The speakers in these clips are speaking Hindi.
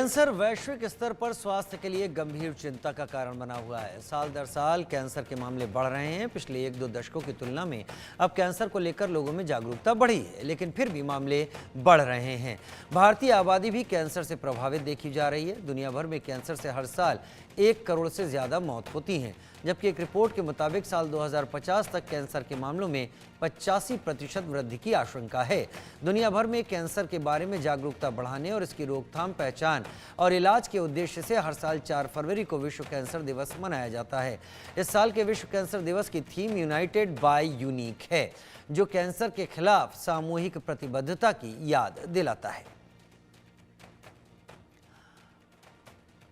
कैंसर वैश्विक स्तर पर स्वास्थ्य के लिए गंभीर चिंता का कारण बना हुआ है। साल दर साल कैंसर के मामले बढ़ रहे हैं। पिछले 1-2 दशकों की तुलना में अब कैंसर को लेकर लोगों में जागरूकता बढ़ी है, लेकिन फिर भी मामले बढ़ रहे हैं। भारतीय आबादी भी कैंसर से प्रभावित देखी जा रही है। दुनिया भर में कैंसर से हर साल 1 करोड़ से ज्यादा मौत होती हैं, जबकि एक रिपोर्ट के मुताबिक साल 2050 तक कैंसर के मामलों में 85% वृद्धि की आशंका है। दुनिया भर में कैंसर के बारे में जागरूकता बढ़ाने और इसकी रोकथाम, पहचान और इलाज के उद्देश्य से हर साल 4 फरवरी को विश्व कैंसर दिवस मनाया जाता है। इस साल के विश्व कैंसर दिवस की थीम यूनाइटेड बाय यूनिक है, जो कैंसर के खिलाफ सामूहिक प्रतिबद्धता की याद दिलाता है।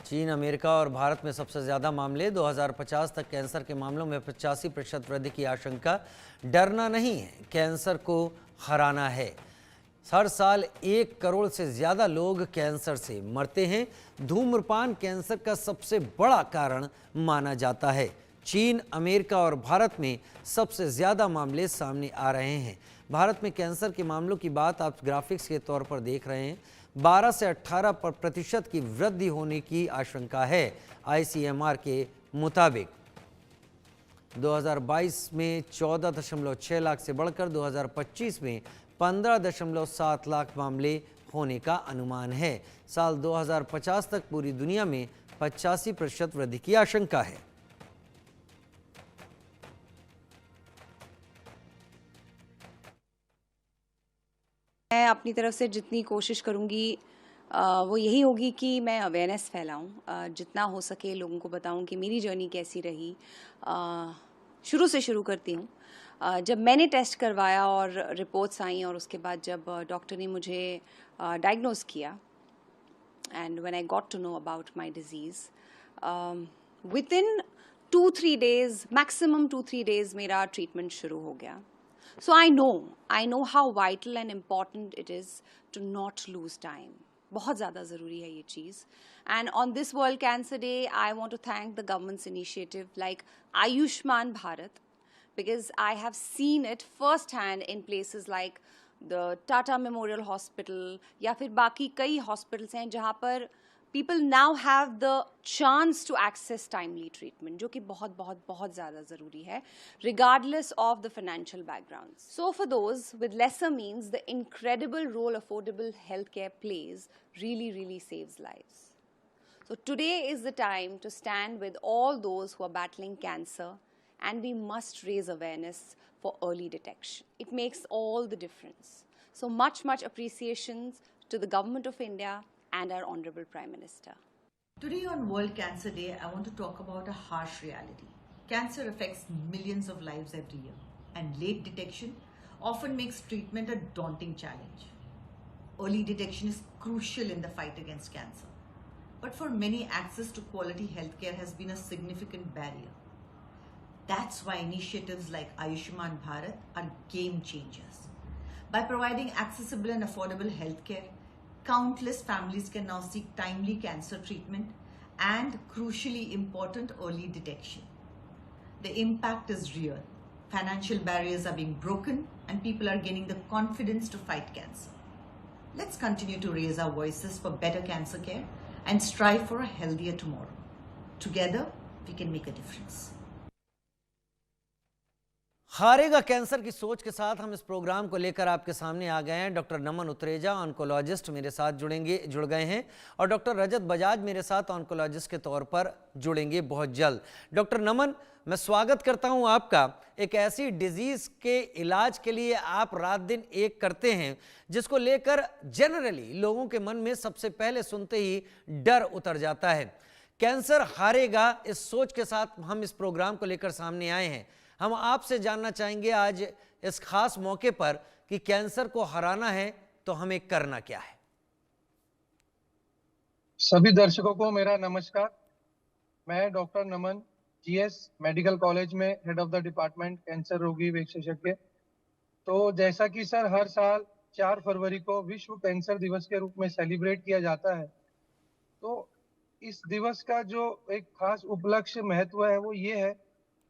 चीन, अमेरिका और भारत में सबसे ज्यादा मामले। 2050 तक कैंसर के मामलों में 85% वृद्धि की आशंका। डरना नहीं है, कैंसर को हराना है। हर साल 1 करोड़ से ज्यादा लोग कैंसर से मरते हैं। धूम्रपान कैंसर का सबसे बड़ा कारण माना जाता है। चीन, अमेरिका और भारत में सबसे ज्यादा मामले सामने आ रहे हैं। भारत में कैंसर के मामलों की बात आप ग्राफिक्स के तौर पर देख रहे हैं। 12 से 18% की वृद्धि होने की आशंका है। ICMR के मुताबिक 2022 में 14.6 लाख से बढ़कर 2025 में 15.7 लाख मामले होने का अनुमान है। साल 2050 तक पूरी दुनिया में 85% वृद्धि की आशंका है। मैं अपनी तरफ से जितनी कोशिश करूँगी वो यही होगी कि मैं अवेयरनेस फैलाऊँ, जितना हो सके लोगों को बताऊँ कि मेरी जर्नी कैसी रही। शुरू से शुरू करती हूँ। जब मैंने टेस्ट करवाया और रिपोर्ट्स आई और उसके बाद जब डॉक्टर ने मुझे डायग्नोज किया, and when I got to know about my disease, within 2-3 days, maximum 2-3 days मेरा ट्रीटमेंट शुरू हो गया. So I know how vital and important it is to not lose time. बहुत ज़्यादा ज़रूरी है ये चीज़. And on this World Cancer Day, I want to thank the government's initiative like Ayushman Bharat, because I have seen it firsthand in places like the Tata Memorial Hospital या फिर बाकी कई hospitals हैं जहाँ पर people now have the chance to access timely treatment, जो कि बहुत बहुत बहुत ज़्यादा ज़रूरी है, regardless of the financial backgrounds. So for those with lesser means, the incredible role affordable healthcare plays really saves lives. So today is the time to stand with all those who are battling cancer, and we must raise awareness for early detection. It makes all the difference. So much appreciations to the Government of India and our Honorable Prime Minister. Today on World Cancer Day, I want to talk about a harsh reality. Cancer affects millions of lives every year, and late detection often makes treatment a daunting challenge. Early detection is crucial in the fight against cancer, but for many, access to quality healthcare has been a significant barrier. That's why initiatives like Ayushman Bharat are game changers. By providing accessible and affordable healthcare, countless families can now seek timely cancer treatment and, crucially important, early detection. The impact is real. Financial barriers are being broken and people are gaining the confidence to fight cancer. Let's continue to raise our voices for better cancer care and strive for a healthier tomorrow. Together, we can make a difference. हारेगा कैंसर की सोच के साथ हम इस प्रोग्राम को लेकर आपके सामने आ गए हैं। डॉक्टर नमन उत्रेजा, ऑन्कोलॉजिस्ट, मेरे साथ जुड़ गए हैं और डॉक्टर रजत बजाज मेरे साथ ऑन्कोलॉजिस्ट के तौर पर जुड़ेंगे बहुत जल्द। डॉक्टर नमन, मैं स्वागत करता हूं आपका। एक ऐसी डिजीज के इलाज के लिए आप रात दिन एक करते हैं जिसको लेकर जनरली लोगों के मन में सबसे पहले सुनते ही डर उतर जाता है। कैंसर हारेगा, इस सोच के साथ हम इस प्रोग्राम को लेकर सामने आए हैं। हम आपसे जानना चाहेंगे आज इस खास मौके पर कि कैंसर को हराना है तो हमें करना क्या है। सभी दर्शकों को मेरा नमस्कार। मैं डॉक्टर नमन, GS मेडिकल कॉलेज में head of the department cancer रोगी विशेषज्ञ। तो जैसा कि सर हर साल 4 फरवरी को विश्व कैंसर दिवस के रूप में सेलिब्रेट किया जाता है, तो इस दिवस का जो एक खास उपलक्ष्य महत्व है वो ये है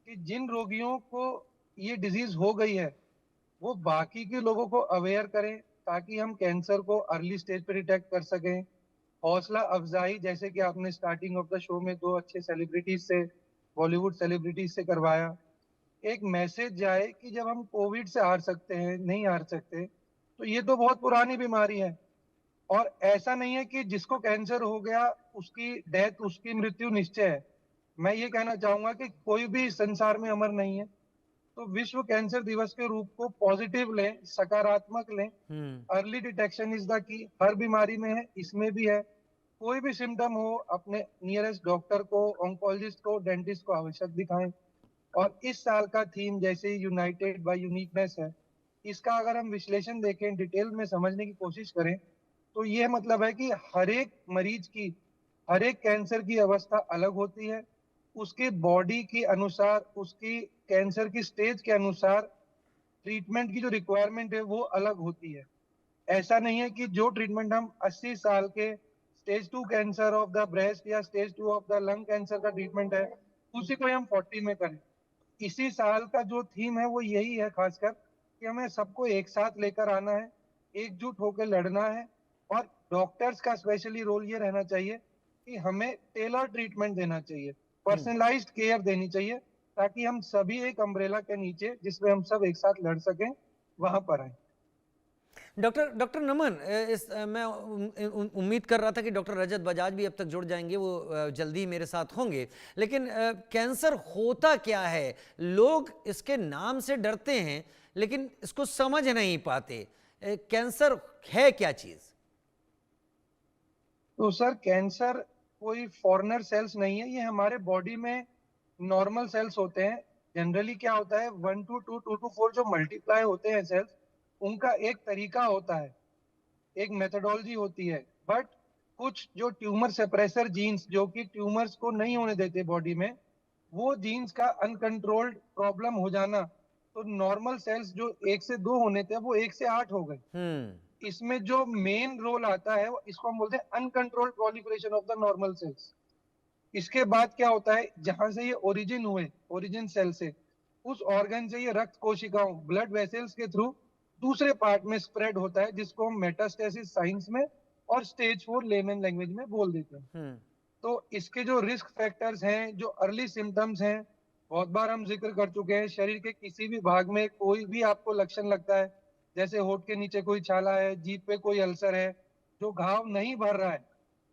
कि जिन रोगियों को ये डिजीज हो गई है वो बाकी के लोगों को अवेयर करें ताकि हम कैंसर को अर्ली स्टेज पे डिटेक्ट कर सकें, हौसला अफजाई, जैसे कि आपने स्टार्टिंग ऑफ द शो में दो अच्छे सेलिब्रिटीज से, बॉलीवुड सेलिब्रिटीज से करवाया, एक मैसेज जाए कि जब हम कोविड से हार सकते हैं, नहीं हार सकते, तो ये तो बहुत पुरानी बीमारी है। और ऐसा नहीं है कि जिसको कैंसर हो गया उसकी डेथ, उसकी मृत्यु निश्चय है। मैं ये कहना चाहूंगा कि कोई भी इस संसार में अमर नहीं है। तो विश्व कैंसर दिवस के रूप को पॉजिटिव लें, सकारात्मक लें। Hmm. Early detection is the key. हर बीमारी में है, इसमें भी है। कोई भी सिम्टम हो, अपने नियरेस्ट डॉक्टर को, ऑन्कोलॉजिस्ट को, डेंटिस्ट को आवश्यक दिखाएं। और इस साल का थीम जैसे यूनाइटेड बाय यूनिकनेस है, इसका अगर हम विश्लेषण देखें, डिटेल में समझने की कोशिश करें, तो ये मतलब है कि हर एक मरीज की, हर एक कैंसर की अवस्था अलग होती है। उसके बॉडी के अनुसार, उसकी कैंसर की स्टेज के अनुसार ट्रीटमेंट की जो रिक्वायरमेंट है वो अलग होती है। ऐसा नहीं है कि जो ट्रीटमेंट हम 80 साल के stage 2 cancer of the breast या stage 2 of the lung cancer का ट्रीटमेंट है, उसी को हम 40 में करें। इसी साल का जो थीम है वो यही है, खासकर कि हमें सबको एक साथ लेकर आना है, एकजुट होकर लड़ना है। और डॉक्टर्स का स्पेशली रोल ये रहना चाहिए कि हमें टेलर ट्रीटमेंट देना चाहिए, पर्सनलाइज्ड केयर देनी चाहिए, ताकि हम सभी एक अम्ब्रेला के नीचे, जिसमें हम सब एक साथ लड़ सकें, वहां पर आए। डॉक्टर डॉक्टर नमन, मैं उम्मीद कर रहा था कि डॉक्टर रजत बजाज भी अब तक जुड़ जाएंगे, वो जल्दी ही मेरे साथ होंगे। लेकिन कैंसर होता क्या है? लोग इसके नाम से डरते हैं लेकिन इसको समझ नहीं पाते। कैंसर है क्या चीज? तो सर, कैंसर कोई फॉरेनर सेल्स नहीं है, ये हमारे बॉडी में नॉर्मल सेल्स होते हैं। जनरली क्या होता है, 1 to 2, 2 to 4 जो मल्टीप्लाई होते हैं सेल्स, उनका एक तरीका होता है, एक मेथोडोलॉजी होती है। बट कुछ जो ट्यूमर सेप्रेसर जीन्स, जो कि ट्यूमर्स को नहीं होने देते बॉडी में, वो जीन्स का अनकंट्रोल्ड प्रॉब्लम हो जाना, तो नॉर्मल सेल्स जो 1 से 2 होने थे वो 1 से 8 हो गए। हम्म। इसमें जो मेन रोल आता है, इसको हम बोलते हैं uncontrolled proliferation of the normal sales. इसके बाद क्या होता है, जहां से ये ओरिजिन हुए, ओरिजिन सेल से, उस ऑर्गन से ये रक्त कोशिकाओं, ब्लड वेसल्स के थ्रू दूसरे पार्ट में स्प्रेड होता है, जिसको हम मेटास्टेसिस साइंस में और स्टेज 4 लेमन लैंग्वेज में बोल देते हैं। हम्म। तो इसके जो रिस्क फैक्टर्स हैं, जो अर्ली सिम्टम्स हैं, बहुत बार हम जिक्र कर चुके हैं। शरीर के किसी भी भाग में कोई भी आपको लक्षण लगता है, जैसे होठ के नीचे कोई छाला है, जीभ पे कोई अल्सर है, जो घाव नहीं भर रहा है,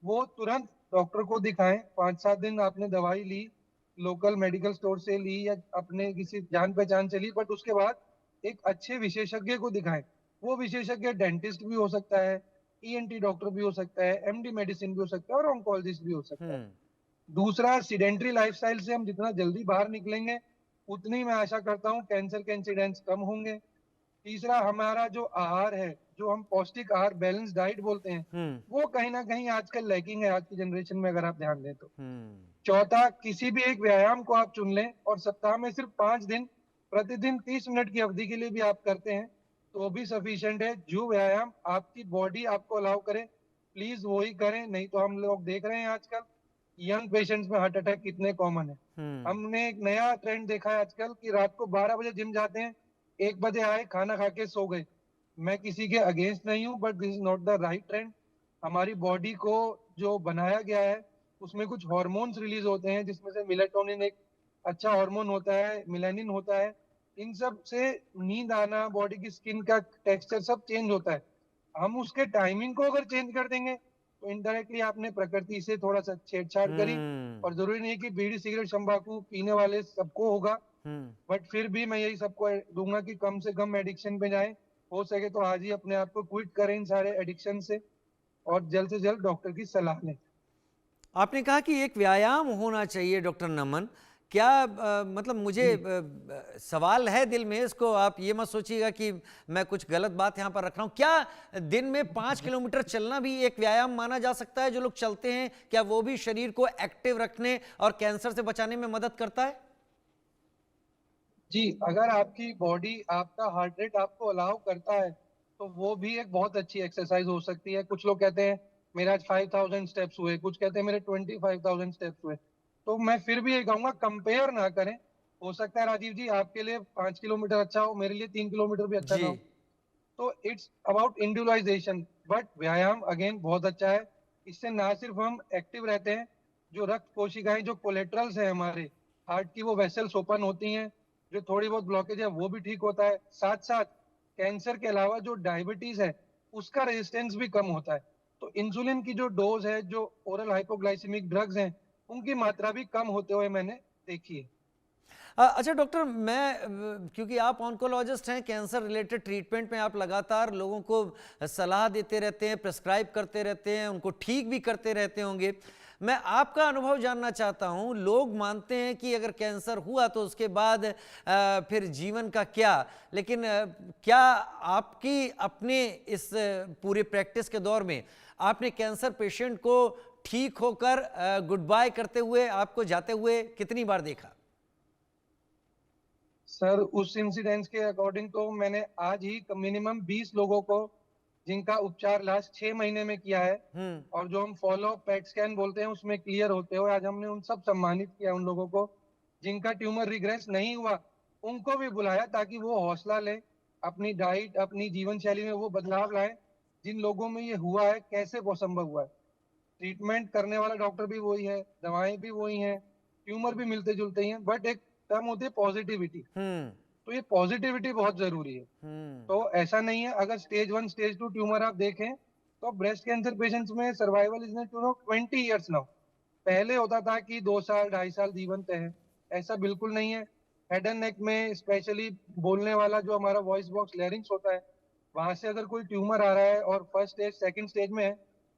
वो तुरंत डॉक्टर को दिखाएं। 5-7 दिन आपने दवाई ली, लोकल मेडिकल स्टोर से ली या अपने किसी जान पहचान से ली, बट उसके बाद एक अच्छे विशेषज्ञ को दिखाएं। वो विशेषज्ञ डेंटिस्ट भी हो सकता है, ईएनटी डॉक्टर भी हो सकता है, एमडी मेडिसिन भी हो सकता है और ऑन्कोलॉजिस्ट भी हो सकता है। हम्म। दूसरा, सीडेंट्री लाइफस्टाइल से हम जितना जल्दी बाहर निकलेंगे, उतनी मैं आशा करता हूँ कैंसर के इंसिडेंट्स कम होंगे। तीसरा, हमारा जो आहार है, जो हम पौष्टिक आहार, बैलेंस डाइट बोलते हैं, हम्म। वो कहीं ना कहीं आजकल लैकिंग है, आज की जनरेशन में, अगर आप ध्यान दें तो। हम्म। चौथा, किसी भी एक व्यायाम को आप चुन लें और सप्ताह में सिर्फ 5 दिन, प्रतिदिन 30 मिनट की अवधि के लिए भी आप करते हैं, तो भी सफिशिएंट है। जो व्यायाम आपकी बॉडी आपको अलाउ करे, प्लीज वही करें। नहीं तो हम लोग देख रहे हैं आजकल यंग पेशेंट्स में हार्ट अटैक कितने कॉमन है। हम्म। हमने एक नया ट्रेंड देखा है आजकल कि रात को 12 बजे जिम जाते हैं, 1 बजे आए, खाना खा के सो गए। मैं किसी के अगेंस्ट नहीं हूँ, but this is not the right trend. हमारी बॉडी को जो बनाया गया है, उसमें कुछ हार्मोन्स रिलीज होते हैं, जिसमें से मेलाटोनिन एक अच्छा हार्मोन होता है, मेलानिन होता है। इन सब से नींद आना, बॉडी की स्किन का टेक्सचर सब चेंज होता है। हम उसके टाइमिंग को अगर चेंज कर देंगे, तो इनडायरेक्टली आपने प्रकृति से थोड़ा सा छेड़छाड़ करी। हम्म। और जरूरी नहीं कि बीड़ी सिगरेट तंबाकू पीने वाले सबको होगा, हम्म। बट फिर भी मैं यही सबको दूंगा कि कम से कम एडिक्शन पे जाएं। हो सके तो आज ही अपने आप को क्विट करें इन सारे एडिक्शन से, और जल्द से जल्द डॉक्टर की सलाह लें। आपने कहा कि एक व्यायाम होना चाहिए डॉक्टर नमन। क्या मतलब मुझे जी सवाल है दिल में, इसको आप ये मत सोचिएगा कि मैं कुछ गलत बात यहाँ पर रख रहा हूँ। क्या दिन में 5 किलोमीटर चलना भी एक व्यायाम माना जा सकता है? जो लोग चलते हैं, क्या वो भी शरीर को एक्टिव रखने और कैंसर से बचाने में मदद करता है? जी, अगर आपकी बॉडी, आपका हार्ट रेट आपको अलाउ करता है, तो वो भी एक बहुत अच्छी एक्सरसाइज हो सकती है। कुछ लोग कहते हैं मेरे आज 5000 स्टेप्स हुए, कुछ कहते हैं मेरे 25,000 स्टेप्स हुए। तो मैं फिर भी ये कहूंगा, कंपेयर ना करें। हो सकता है राजीव जी, आपके लिए 5 किलोमीटर अच्छा हो, मेरे लिए 3 किलोमीटर भी अच्छा जी। ना हो। तो इट्स अबाउट इंडिविजुअलाइजेशन। बट व्यायाम अगेन बहुत अच्छा है। इससे ना सिर्फ हम एक्टिव रहते हैं, जो रक्त कोशिकाएं जो कोलेट्रल्स है हमारे हार्ट की, वो वेसल्स ओपन होती हैं, जो थोड़ी बहुत ब्लॉकेज है वो भी ठीक होता है। साथ साथ कैंसर के अलावा जो डायबिटीज है उसका रेजिस्टेंस भी कम होता है। तो इंसुलिन की जो डोज है, जो ओरल हाइपोग्लाइसेमिक ड्रग्स हैं, उनकी मात्रा भी कम होते हुए मैंने देखी है। अच्छा डॉक्टर, क्योंकि आप ऑन्कोलॉजिस्ट हैं, कैंसर रिलेटेड ट्रीटमेंट में आप लगातार लोगों को सलाह देते रहते हैं, प्रिस्क्राइब करते रहते हैं, उनको ठीक भी करते रहते होंगे। मैं आपका अनुभव जानना चाहता हूं। लोग मानते हैं कि अगर कैंसर हुआ तो उसके बाद फिर जीवन का क्या, लेकिन क्या आपकी अपने इस पूरे प्रैक्टिस के दौर में आपने कैंसर पेशेंट को ठीक होकर गुड बाय करते हुए, आपको जाते हुए कितनी बार देखा? सर, उस इंसिडेंस के अकॉर्डिंग तो मैंने आज ही मिनिमम 20 लोगों को, जिनका उपचार लास्ट 6 महीने में किया है, हम्म। और जो हम फॉलो पेट स्कैन बोलते हैं उसमें क्लियर होते हुए आज हमने उन सब सम्मानित किया। उन लोगों को जिनका ट्यूमर रिग्रेस नहीं हुआ उनको भी बुलाया ताकि वो हौसला लें, अपनी डाइट अपनी जीवन शैली में वो बदलाव लाए। जिन लोगों में ये हुआ है, कैसे वो संभव हुआ है, ट्रीटमेंट करने वाला डॉक्टर भी वही है, दवाएं भी वही हैं, ट्यूमर भी मिलते जुलते ही हैं, बट एक टर्म होती है पॉजिटिविटी। हम्म। तो ये पॉजिटिविटी बहुत जरूरी है। हम्म। तो ऐसा नहीं है, अगर स्टेज 1 स्टेज 2 ट्यूमर आप देखें तो ब्रेस्ट कैंसर पेशेंट्स में सर्वाइवल इज 20 ईयर्स नाउ। पहले होता था कि 2 साल 2.5 साल जीवन तय है, ऐसा बिल्कुल नहीं है। हेड एंड नेक में स्पेशली बोलने वाला जो हमारा वॉइस बॉक्स लैरिंग्स होता है, वहां से अगर कोई ट्यूमर आ रहा है और फर्स्ट स्टेज सेकंड स्टेज में है,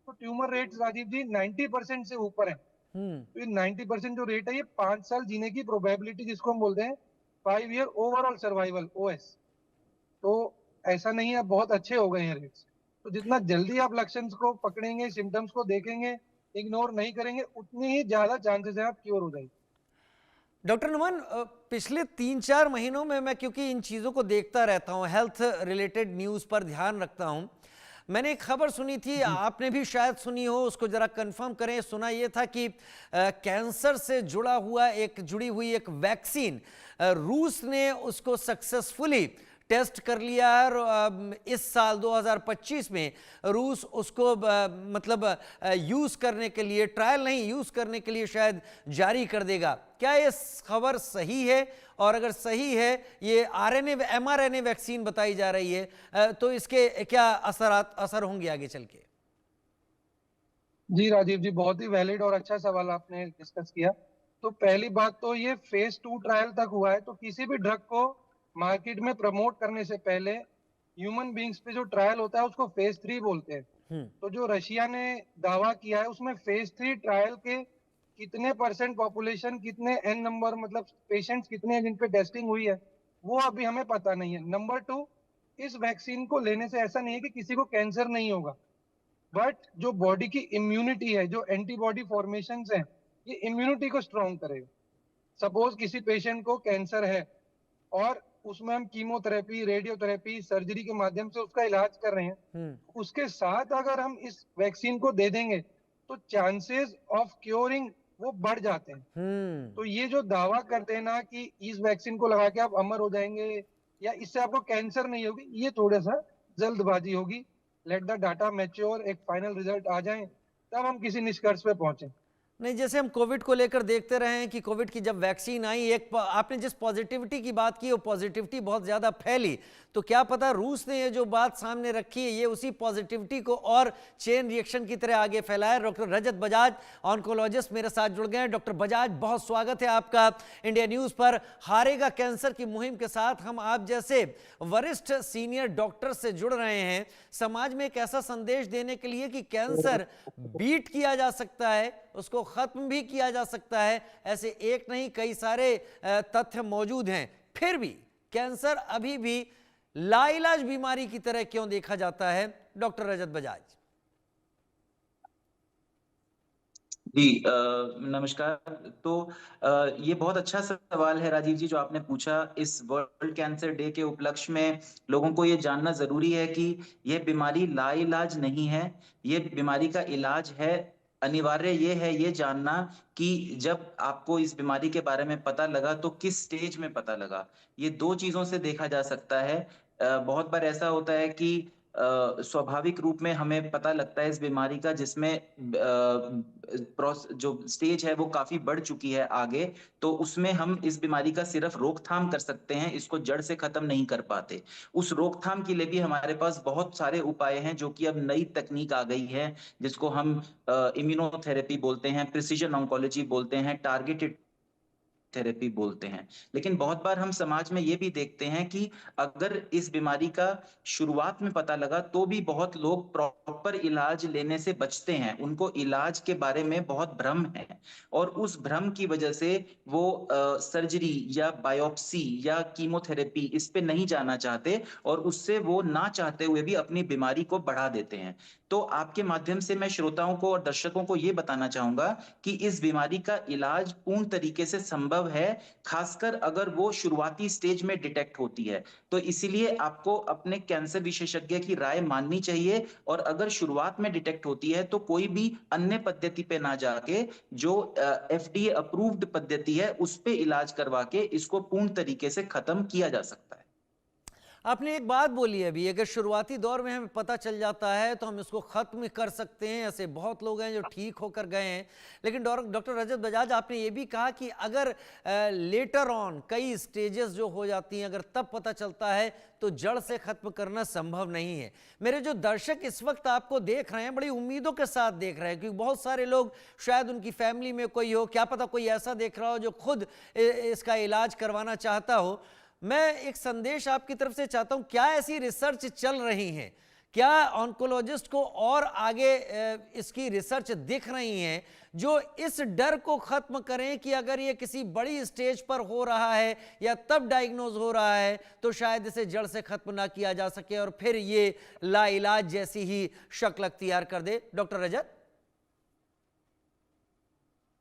तो ट्यूमर रेट राजीव जी 90% से ऊपर है। हम्म। तो ये 90% जो रेट है, ये 5 साल जीने की प्रोबेबिलिटी जिसको हम बोलते हैं 5 ईयर ओवरऑल सर्वाइवल ओएस। तो ऐसा नहीं है, बहुत अच्छे हो गए हैं रेट्स। तो जितना जल्दी आप लक्षण को पकड़ेंगे, सिम्टम्स को देखेंगे, इग्नोर नहीं करेंगे, उतनी ही ज्यादा चांसेस है आप क्योर हो जाएंगे। डॉक्टर नुमान, पिछले 3-4 महीनों में मैं क्योंकि इन चीज़ों को देखता रहता हूँ, हेल्थ रिलेटेड न्यूज़ पर ध्यान रखता हूँ, मैंने एक खबर सुनी थी, जी आपने भी शायद सुनी हो, उसको जरा कंफर्म करें। सुना ये था कि कैंसर से जुड़ी हुई एक वैक्सीन, रूस ने उसको सक्सेसफुली टेस्ट कर लिया है, और इस साल 2025 में रूस उसको मतलब यूज करने के लिए, ट्रायल नहीं, यूज करने के लिए शायद जारी कर देगा। क्या ये खबर सही है? और अगर सही है, ये आरएनए एमआरएनए वैक्सीन बताई जा रही है, तो इसके क्या असर होंगे आगे चल के? जी राजीव जी, बहुत ही वैलिड और अच्छा सवाल आपने डिस्कस किया। तो पहली बात तो ये फेज 2 ट्रायल तक हुआ है, तो किसी भी ड्रग को मार्केट में प्रमोट करने से पहले ह्यूमन बींग्स पे जो ट्रायल होता है उसको फेज 3 बोलते हैं। हम्म। तो जो रशिया ने दावा किया है उसमें फेज 3 ट्रायल के कितने परसेंट पॉपुलेशन, कितने एन नंबर, मतलब पेशेंट्स कितने हैं जिन पे टेस्टिंग हुई है, वो अभी हमें पता नहीं है। नंबर 2, इस वैक्सीन को लेने से ऐसा नहीं है कि किसी को कैंसर नहीं होगा, बट जो बॉडी की इम्यूनिटी है, जो एंटीबॉडी फॉर्मेशन है, ये इम्यूनिटी को स्ट्रॉन्ग करेगा। सपोज किसी पेशेंट को कैंसर है और उसमें हम कीमोथेरेपी, रेडियोथेरेपी, सर्जरी के माध्यम से उसका इलाज कर रहे हैं, हम्म। उसके साथ अगर हम इस वैक्सीन को दे देंगे तो चांसेस ऑफ क्योरिंग वो बढ़ जाते हैं। हम्म। तो ये जो दावा करते हैं ना कि इस वैक्सीन को लगा के आप अमर हो जाएंगे या इससे आपको कैंसर नहीं होगी, ये थोड़ा सा जल्दबाजी होगी। लेट द डाटा मैच्योर, एक फाइनल रिजल्ट आ जाए, तब हम किसी निष्कर्ष पे पहुंचे। नहीं, जैसे हम कोविड को लेकर देखते रहे हैं कि कोविड की जब वैक्सीन आई, आपने जिस पॉजिटिविटी की बात की, वो पॉजिटिविटी बहुत ज़्यादा फैली, तो क्या पता रूस ने ये जो बात सामने रखी है, ये उसी पॉजिटिविटी को और चेन रिएक्शन की तरह आगे फैलाए। डॉक्टर रजत बजाज, ऑन्कोलॉजिस्ट, मेरे साथ जुड़ गए हैं। डॉक्टर बजाज, बहुत स्वागत है आपका इंडिया न्यूज़ पर। हारेगा कैंसर की मुहिम के साथ हम आप जैसे वरिष्ठ सीनियर डॉक्टर से जुड़ रहे हैं, समाज में एक ऐसा संदेश देने के लिए कि कैंसर बीट किया जा सकता है, उसको खत्म भी किया जा सकता है। ऐसे एक नहीं, कई सारे तथ्य मौजूद हैं। फिर भी कैंसर अभी भी लाइलाज बीमारी की तरह क्यों देखा जाता है, डॉक्टर रजत बजाज? जी नमस्कार। तो ये बहुत अच्छा सवाल है राजीव जी जो आपने पूछा। इस वर्ल्ड कैंसर डे के उपलक्ष्य में लोगों को ये जानना जरूरी है कि ये बीमारी लाइलाज नहीं है, ये बीमारी का इलाज है। अनिवार्य ये है ये जानना कि जब आपको इस बीमारी के बारे में पता लगा तो किस स्टेज में पता लगा। ये दो चीजों से देखा जा सकता है। बहुत बार ऐसा होता है कि स्वाभाविक रूप में हमें पता लगता है इस बीमारी का, जिसमें जो स्टेज है वो काफी बढ़ चुकी है आगे, तो उसमें हम इस बीमारी का सिर्फ रोकथाम कर सकते हैं, इसको जड़ से खत्म नहीं कर पाते। उस रोकथाम के लिए भी हमारे पास बहुत सारे उपाय हैं, जो कि अब नई तकनीक आ गई है, जिसको हम इम्यूनोथेरेपी बोलते हैं, प्रिसीजन ऑन्कोलॉजी बोलते हैं, टारगेटेड थेरेपी बोलते हैं। लेकिन बहुत बार हम समाज में ये भी देखते हैं कि अगर इस बीमारी का शुरुआत में पता लगा तो भी बहुत लोग प्रॉपर इलाज लेने से बचते हैं, उनको इलाज के बारे में बहुत भ्रम है, और उस भ्रम की वजह से वो सर्जरी या बायोप्सी या कीमोथेरेपी इस पे नहीं जाना चाहते, और उससे वो ना चाहते हुए भी अपनी बीमारी को बढ़ा देते हैं। तो आपके माध्यम से मैं श्रोताओं को और दर्शकों को ये बताना चाहूंगा कि इस बीमारी का इलाज पूर्ण तरीके से संभव है, खासकर अगर वो शुरुआती स्टेज में डिटेक्ट होती है। तो इसीलिए आपको अपने कैंसर विशेषज्ञ की राय माननी चाहिए, और अगर शुरुआत में डिटेक्ट होती है तो कोई भी अन्य पद्धति पे ना जाके जो FDA अप्रूव्ड पद्धति है उस पे इलाज करवा के इसको पूर्ण तरीके से खत्म किया जा सकता है। आपने एक बात बोली अभी, अगर शुरुआती दौर में हमें पता चल जाता है तो हम इसको खत्म कर सकते हैं। ऐसे बहुत लोग हैं जो ठीक होकर गए हैं। लेकिन डॉक्टर रजत बजाज, आपने ये भी कहा कि अगर लेटर ऑन कई स्टेजेस जो हो जाती हैं, अगर तब पता चलता है तो जड़ से खत्म करना संभव नहीं है। मेरे जो दर्शक इस वक्त आपको देख रहे हैं बड़ी उम्मीदों के साथ देख रहे हैं, क्योंकि बहुत सारे लोग, शायद उनकी फैमिली में कोई हो, क्या पता कोई ऐसा देख रहा हो जो खुद इसका इलाज करवाना चाहता हो। मैं एक संदेश आपकी तरफ से चाहता हूं, क्या ऐसी रिसर्च चल रही हैं, क्या ऑन्कोलॉजिस्ट को और आगे इसकी रिसर्च दिख रही हैं जो इस डर को खत्म करें कि अगर ये किसी बड़ी स्टेज पर हो रहा है या तब डायग्नोज हो रहा है तो शायद इसे जड़ से खत्म ना किया जा सके और फिर ये लाइलाज जैसी ही शक्ल अख्तियार कर दे? डॉक्टर रजत।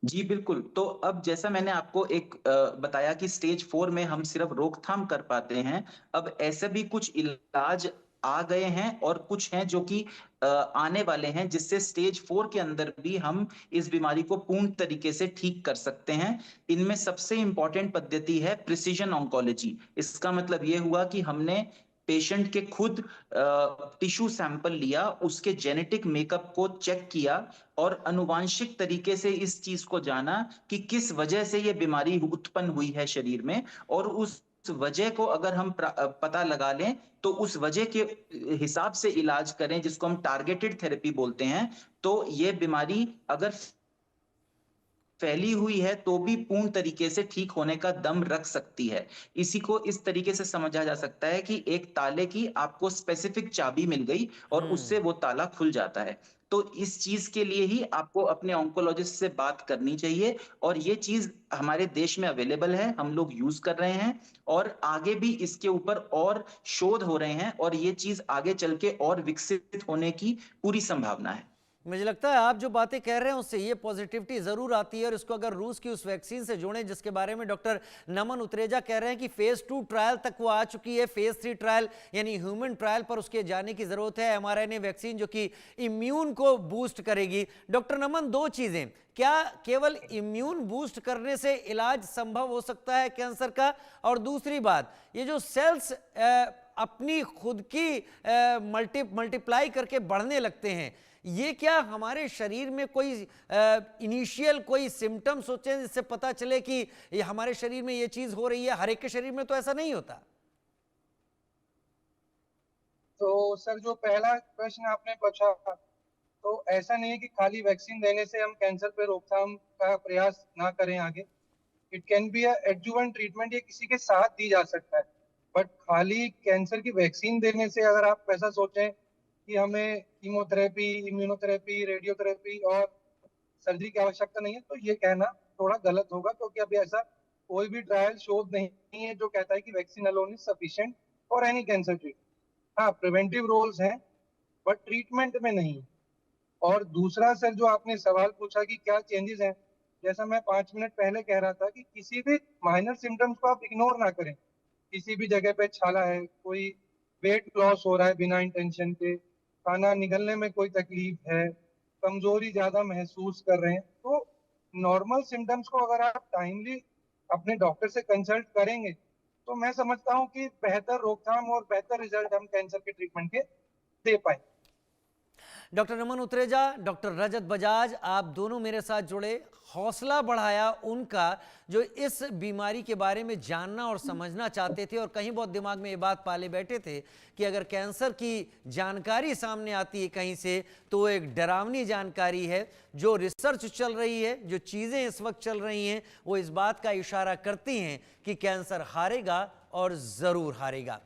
जी बिल्कुल। तो अब जैसा मैंने आपको एक बताया कि स्टेज 4 में हम सिर्फ रोकथाम कर पाते हैं, अब ऐसे भी कुछ इलाज आ गए हैं और कुछ हैं जो कि आने वाले हैं, जिससे स्टेज 4 के अंदर भी हम इस बीमारी को पूर्ण तरीके से ठीक कर सकते हैं। इनमें सबसे इंपॉर्टेंट पद्धति है प्रिसीजन ऑन्कोलॉजी। इसका मतलब यह हुआ कि हमने पेशेंट के खुद टिश्यू सैंपल लिया, उसके जेनेटिक मेकअप को चेक किया और अनुवांशिक तरीके से इस चीज को जाना कि किस वजह से ये बीमारी उत्पन्न हुई है शरीर में, और उस वजह को अगर हम पता लगा लें तो उस वजह के हिसाब से इलाज करें, जिसको हम टारगेटेड थेरेपी बोलते हैं, तो ये बीमारी अगर फैली हुई है तो भी पूर्ण तरीके से ठीक होने का दम रख सकती है। इसी को इस तरीके से समझा जा सकता है कि एक ताले की आपको स्पेसिफिक चाबी मिल गई और उससे वो ताला खुल जाता है। तो इस चीज के लिए ही आपको अपने ऑन्कोलॉजिस्ट से बात करनी चाहिए, और ये चीज हमारे देश में अवेलेबल है, हम लोग यूज कर रहे हैं, और आगे भी इसके ऊपर और शोध हो रहे हैं, और ये चीज आगे चल के और विकसित होने की पूरी संभावना है। मुझे लगता है आप जो बातें कह रहे हैं उससे ये पॉजिटिविटी जरूर आती है, और इसको अगर रूस की उस वैक्सीन से जोड़ें जिसके बारे में डॉक्टर नमन उत्रेजा कह रहे हैं कि फेज 2 ट्रायल तक वो आ चुकी है, फेज 3 ट्रायल यानी ह्यूमन ट्रायल पर उसके जाने की जरूरत है। mRNA वैक्सीन जो कि इम्यून को बूस्ट करेगी। डॉक्टर नमन, दो चीजें, क्या केवल इम्यून बूस्ट करने से इलाज संभव हो सकता है कैंसर का? और दूसरी बात, ये जो सेल्स अपनी खुद की मल्टीप्लाई करके बढ़ने लगते हैं, ये क्या हमारे शरीर में कोई इनिशियल कोई सिम्टम्स होते हैं जिससे पता चले कि ये हमारे शरीर में ये चीज हो रही है? हर एक के शरीर में तो ऐसा नहीं होता। तो सर, जो पहला प्रश्न आपने पूछा, तो ऐसा नहीं है कि खाली वैक्सीन देने से हम कैंसर पे रोकथाम का प्रयास ना करें आगे। It can be adjuvant treatment, ये किसी के साथ दी जा सकता है। बट खाली कैंसर की वैक्सीन देने से अगर आप ऐसा सोचें कि हमें कीमोथेरेपी, इम्यूनोथेरेपी, रेडियोथेरेपी और सर्जरी की आवश्यकता नहीं है, तो ये कहना थोड़ा गलत होगा, क्योंकि अभी ऐसा कोई भी ट्रायल शोध नहीं है जो कहता है कि vaccine alone is sufficient for any cancer treatment. हाँ, प्रिवेंटिव रोल्स हैं बट ट्रीटमेंट में नहीं। और दूसरा सर, जो आपने सवाल पूछा कि क्या चेंजेस हैं, जैसा मैं 5 मिनट पहले कह रहा था कि किसी भी माइनर सिम्टम्स को आप इग्नोर ना करें। किसी भी जगह पे छाला है, कोई वेट लॉस हो रहा है बिना इंटेंशन के, खाना निगलने में कोई तकलीफ है, कमजोरी ज्यादा महसूस कर रहे हैं, तो नॉर्मल सिम्टम्स को अगर आप टाइमली अपने डॉक्टर से कंसल्ट करेंगे तो मैं समझता हूँ कि बेहतर रोकथाम और बेहतर रिजल्ट हम कैंसर के ट्रीटमेंट के दे पाए। डॉक्टर नमन उत्रेजा, डॉक्टर रजत बजाज, आप दोनों मेरे साथ जुड़े, हौसला बढ़ाया उनका जो इस बीमारी के बारे में जानना और समझना चाहते थे और कहीं बहुत दिमाग में ये बात पाले बैठे थे कि अगर कैंसर की जानकारी सामने आती है कहीं से तो वो एक डरावनी जानकारी है। जो रिसर्च चल रही है, जो चीज़ें इस वक्त चल रही हैं, वो इस बात का इशारा करती हैं कि कैंसर हारेगा और ज़रूर हारेगा।